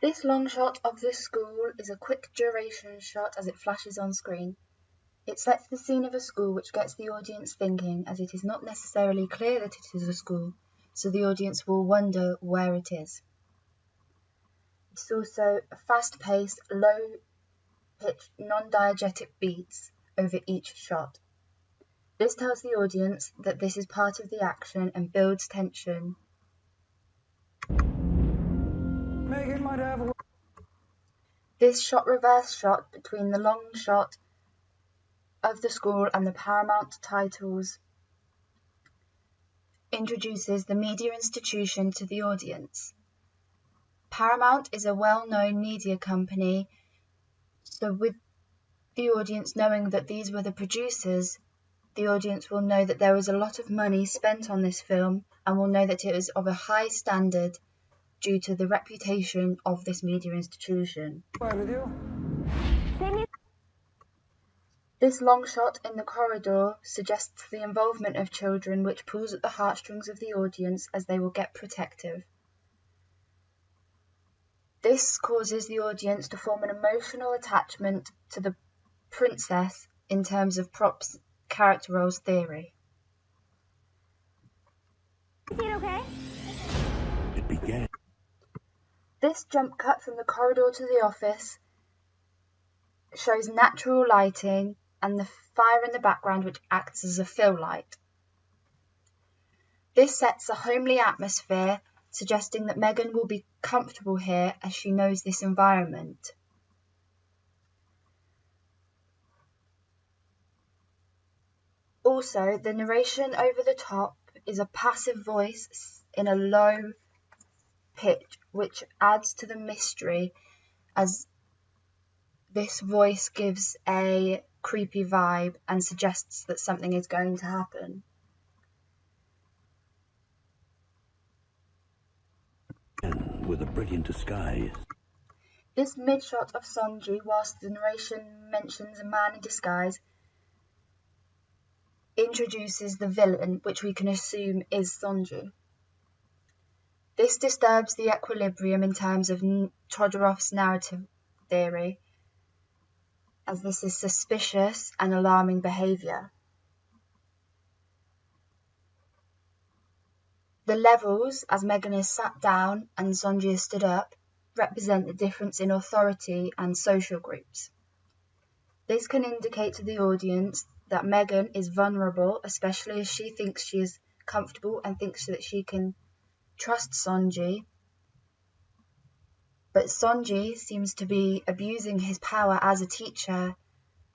This long shot of the school is a quick duration shot as it flashes on screen. It sets the scene of a school which gets the audience thinking, as it is not necessarily clear that it is a school, so the audience will wonder where it is. It's also a fast-paced, low-pitched, non-diegetic beats over each shot. This tells the audience that this is part of the action and builds tension. Megan might have a... This shot-reverse shot between the long shot of the school and the Paramount titles introduces the media institution to the audience. Paramount is a well-known media company, so with the audience knowing that these were the producers, the audience will know that there was a lot of money spent on this film and will know that it was of a high standard due to the reputation of this media institution. With you? This long shot in the corridor suggests the involvement of children, which pulls at the heartstrings of the audience as they will get protective. This causes the audience to form an emotional attachment to the princess in terms of props character roles theory. Is it okay? It began. This jump cut from the corridor to the office shows natural lighting and the fire in the background, which acts as a fill light. This sets a homely atmosphere, suggesting that Megan will be comfortable here as she knows this environment. Also, the narration over the top is a passive voice in a low pitch, which adds to the mystery, as this voice gives a creepy vibe and suggests that something is going to happen. With a brilliant disguise. This mid-shot of Sonji, whilst the narration mentions a man in disguise, introduces the villain, which we can assume is Sonji. This disturbs the equilibrium in terms of Todorov's narrative theory, as this is suspicious and alarming behaviour. The levels, as Megan is sat down and Sonji is stood up, represent the difference in authority and social groups. This can indicate to the audience that Megan is vulnerable, especially as she thinks she is comfortable and thinks that she can trust Sonji. But Sonji seems to be abusing his power as a teacher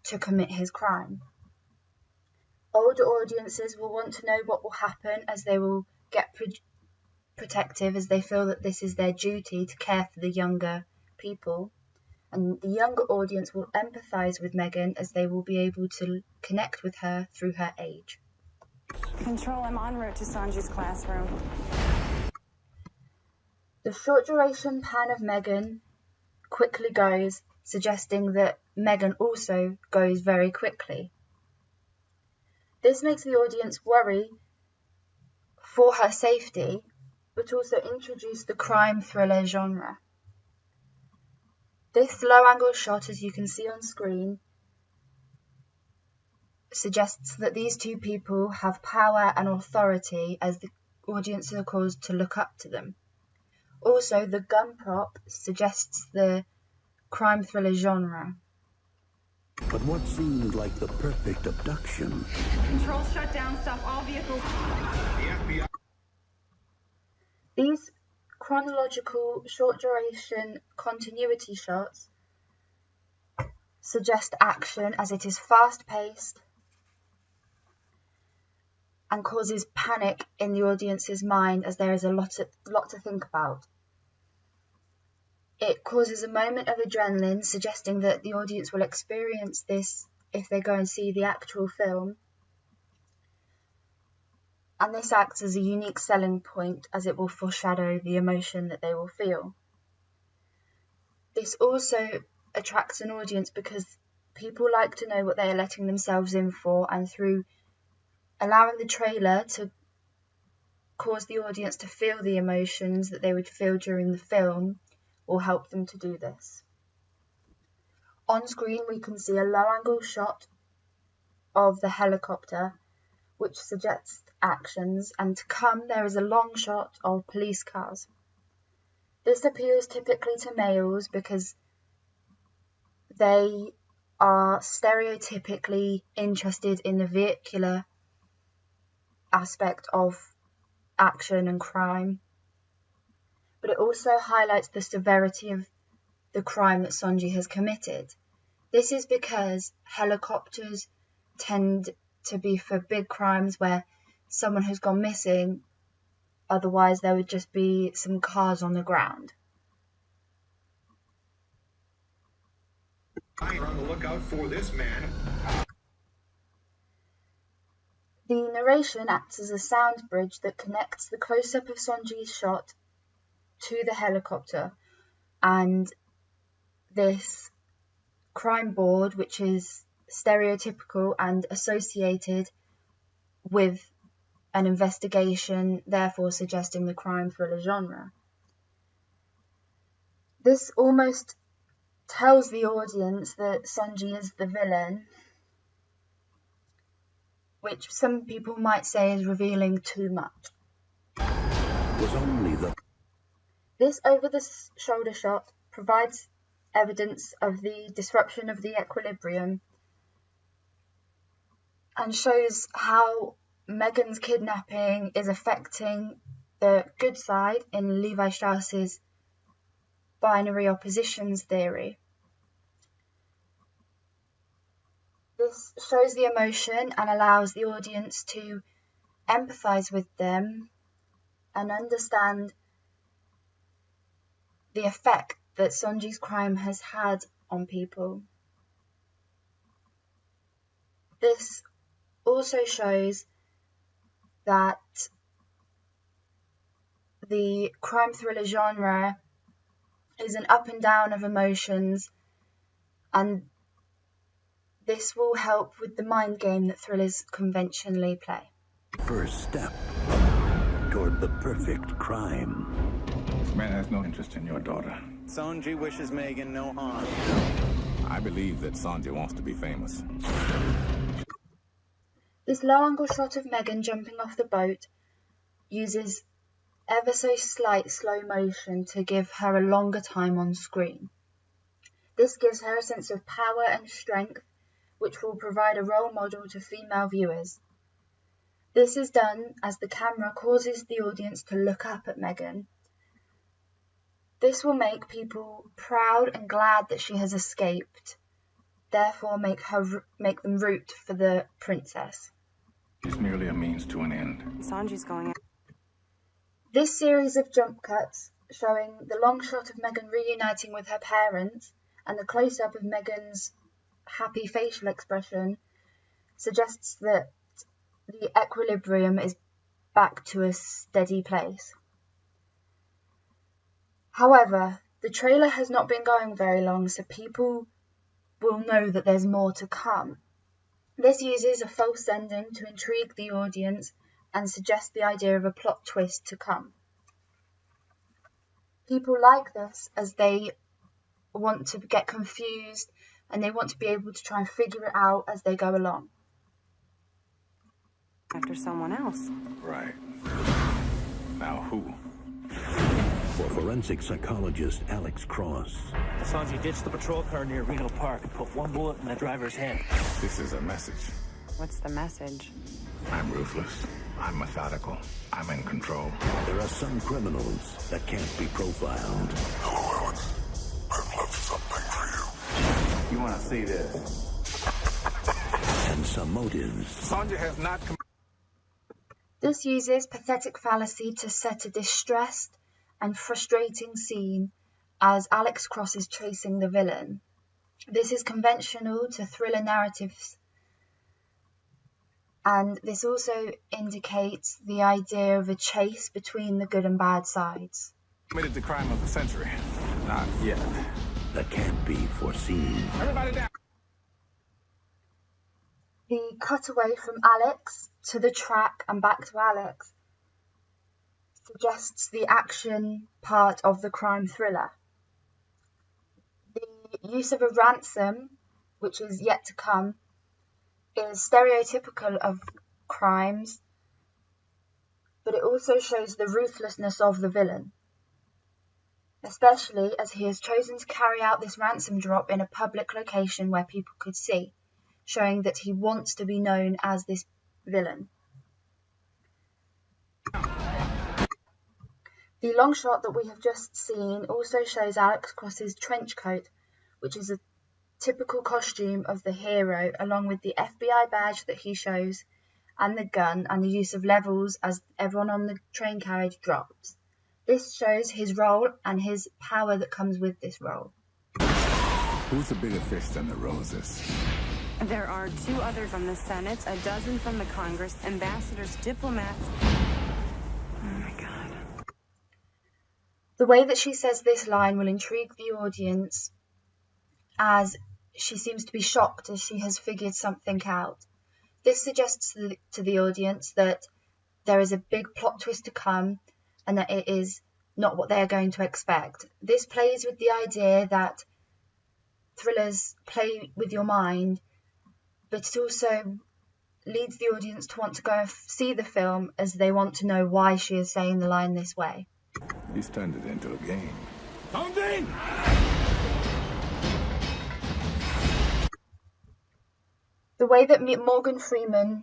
to commit his crime. Older audiences will want to know what will happen, as they will get protective, as they feel that this is their duty to care for the younger people. And the younger audience will empathise with Megan, as they will be able to connect with her through her age. Control, I'm en route to Sanji's classroom. The short duration pan of Megan quickly goes, suggesting that Megan also goes very quickly. This makes the audience worry for her safety, but also introduce the crime thriller genre. This low angle shot, as you can see on screen, suggests that these two people have power and authority, as the audience are caused to look up to them. Also, the gun prop suggests the crime thriller genre. But what seemed like the perfect abduction. Control, shut down, stop all vehicles. These chronological short duration continuity shots suggest action, as it is fast paced and causes panic in the audience's mind, as there is a lot to think about. It causes a moment of adrenaline, suggesting that the audience will experience this if they go and see the actual film. And this acts as a unique selling point, as it will foreshadow the emotion that they will feel. This also attracts an audience because people like to know what they are letting themselves in for, and through allowing the trailer to cause the audience to feel the emotions that they would feel during the film, will help them to do this. On screen we can see a low-angle shot of the helicopter, which suggests actions, and to come there is a long shot of police cars. This appeals typically to males because they are stereotypically interested in the vehicular aspect of action and crime, but it also highlights the severity of the crime that Sonji has committed. This is because helicopters tend to be for big crimes where someone has gone missing, otherwise there would just be some cars on the ground. You're on the lookout for this man. The narration acts as a sound bridge that connects the close-up of Sonji's shot to the helicopter and this crime board, which is stereotypical and associated with an investigation, therefore suggesting the crime thriller genre. This almost tells the audience that Sonji is the villain, which some people might say is revealing too much. Was only the This over-the-shoulder shot provides evidence of the disruption of the equilibrium and shows how Megan's kidnapping is affecting the good side in Levi Strauss's binary oppositions theory. This shows the emotion and allows the audience to empathise with them and understand the effect that Sonji's crime has had on people. This also shows that the crime thriller genre is an up and down of emotions, and this will help with the mind game that thrillers conventionally play. first step toward the perfect crime. This man has no interest in your daughter. Sonji wishes Megan no harm. I believe that Sonji wants to be famous. This low-angle shot of Megan jumping off the boat uses ever so slight slow motion to give her a longer time on screen. This gives her a sense of power and strength, which will provide a role model to female viewers. This is done as the camera causes the audience to look up at Megan. This will make people proud and glad that she has escaped, therefore make them root for the princess. It's merely a means to an end. Sanji's going out. This series of jump cuts showing the long shot of Megan reuniting with her parents and the close-up of Megan's happy facial expression suggests that the equilibrium is back to a steady place. However, the trailer has not been going very long, so people will know that there's more to come. This uses a false ending to intrigue the audience and suggest the idea of a plot twist to come. People like this as they want to get confused and they want to be able to try and figure it out as they go along. After someone else. Right. Now who? For forensic psychologist Alex Cross, Sanji ditched the patrol car near Reno Park and put one bullet in the driver's head. This is a message. What's the message? I'm ruthless. I'm methodical. I'm in control. there are some criminals that can't be profiled. Hello, Alex. I've left something for you. You want to see this? And some motives Sonji has not This uses pathetic fallacy to set a distressed and frustrating scene as Alex Cross is chasing the villain. This is conventional to thriller narratives, and this also indicates the idea of a chase between the good and bad sides. committed the crime of the century. Not yet. that can't be foreseen. Everybody down. The cutaway from Alex to the track and back to Alex suggests the action part of the crime thriller. use of a ransom, which is yet to come, is stereotypical of crimes, but it also shows the ruthlessness of the villain, especially as he has chosen to carry out this ransom drop in a public location where people could see, showing that he wants to be known as this villain. The long shot that we have just seen also shows Alex Cross's trench coat, which is a typical costume of the hero, along with the FBI badge that he shows, and the gun, and the use of levels as everyone on the train carriage drops. This shows his role and his power that comes with this role. Who's a bigger fish than the Roses? There are 2 others from the Senate, a dozen from the Congress, ambassadors, diplomats. Oh my God. The way that she says this line will intrigue the audience, as she seems to be shocked as she has figured something out. This suggests to the audience that there is a big plot twist to come, and that it is not what they are going to expect. This plays with the idea that thrillers play with your mind, but it also leads the audience to want to go and see the film, as they want to know why she is saying the line this way. He's turned it into a game. Fountain! The way that Morgan Freeman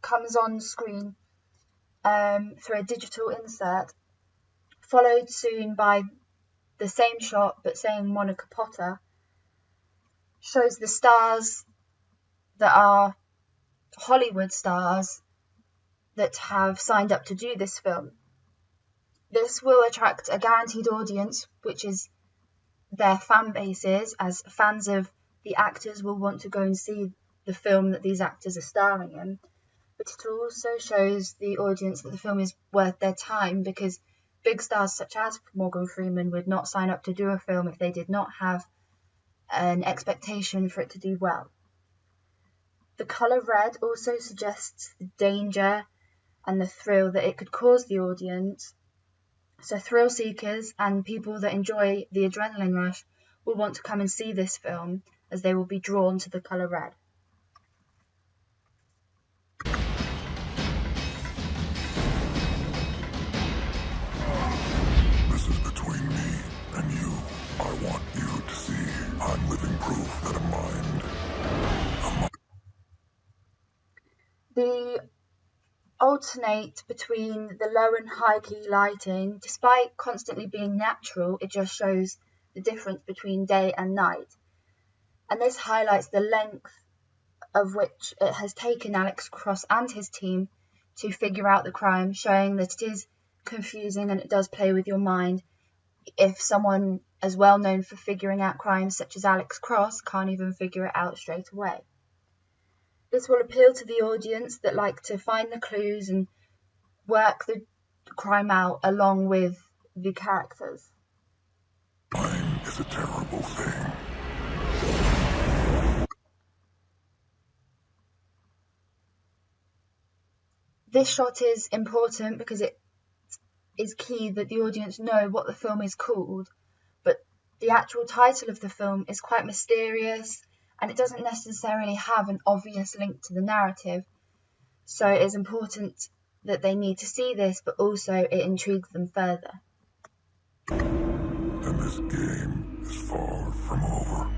comes on screen through a digital insert, followed soon by the same shot but saying Monica Potter, shows the stars that are Hollywood stars that have signed up to do this film. This will attract a guaranteed audience, which is their fan bases, as fans of the actors will want to go and see the film that these actors are starring in. But it also shows the audience that the film is worth their time, because big stars such as Morgan Freeman would not sign up to do a film if they did not have an expectation for it to do well. The colour red also suggests the danger and the thrill that it could cause the audience. So thrill seekers and people that enjoy the adrenaline rush will want to come and see this film, as they will be drawn to the colour red. This is between me and you. I want you to see I'm living proof that a mind. The alternate between the low and high key lighting, despite constantly being natural, it just shows the difference between day and night. And this highlights the length of which it has taken Alex Cross and his team to figure out the crime, showing that it is confusing and it does play with your mind if someone as well known for figuring out crimes such as Alex Cross can't even figure it out straight away. This will appeal to the audience that like to find the clues and work the crime out along with the characters. Time is a terrible thing. This shot is important because it is key that the audience know what the film is called, but the actual title of the film is quite mysterious and it doesn't necessarily have an obvious link to the narrative. So it is important that they need to see this, but also it intrigues them further. And this game is far from over.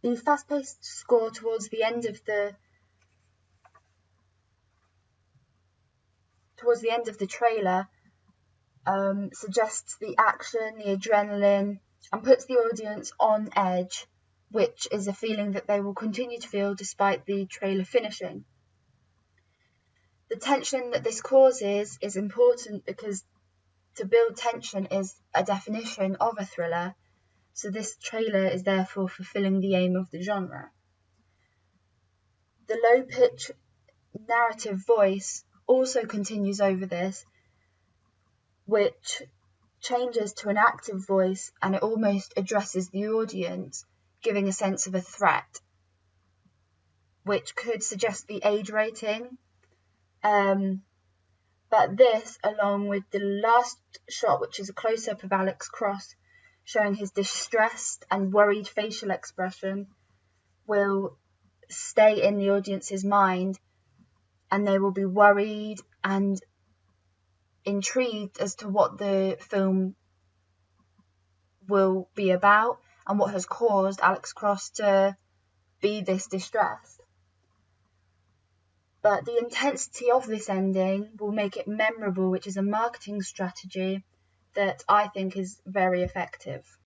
The fast-paced score towards the end of the trailer suggests the action, the adrenaline, and puts the audience on edge, which is a feeling that they will continue to feel despite the trailer finishing. The tension that this causes is important because to build tension is a definition of a thriller, so this trailer is therefore fulfilling the aim of the genre. The low-pitch narrative voice also continues over this, which changes to an active voice, and it almost addresses the audience, giving a sense of a threat, which could suggest the age rating. But this, along with the last shot, which is a close-up of Alex Cross, showing his distressed and worried facial expression, will stay in the audience's mind, and they will be worried and intrigued as to what the film will be about and what has caused Alex Cross to be this distressed. But the intensity of this ending will make it memorable, which is a marketing strategy that I think is very effective.